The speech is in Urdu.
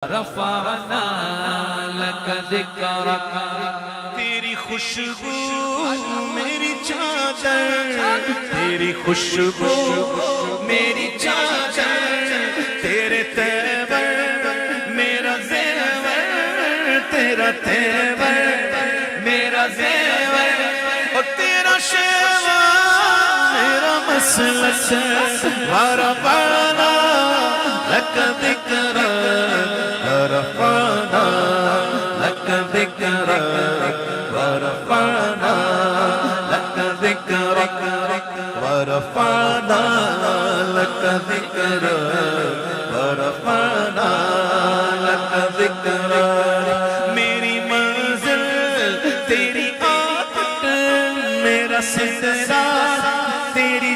رفعنا لك ذکرک تیری خوشبو میری چادر، تیری خوشبو میری چادر، تیرے تیور میرا زیور، تیرا تیور میرا زیور، اور تیرا شیوا میرا مسلک، ورفعنا لك ذکرک، ورفعنا لك ذکرک، ورفعنا لك ذکرک، ورفعنا لك ذکرک، ورفعنا لك ذکرک۔ میری منزل تیری آقت، میرا سدرہ تیری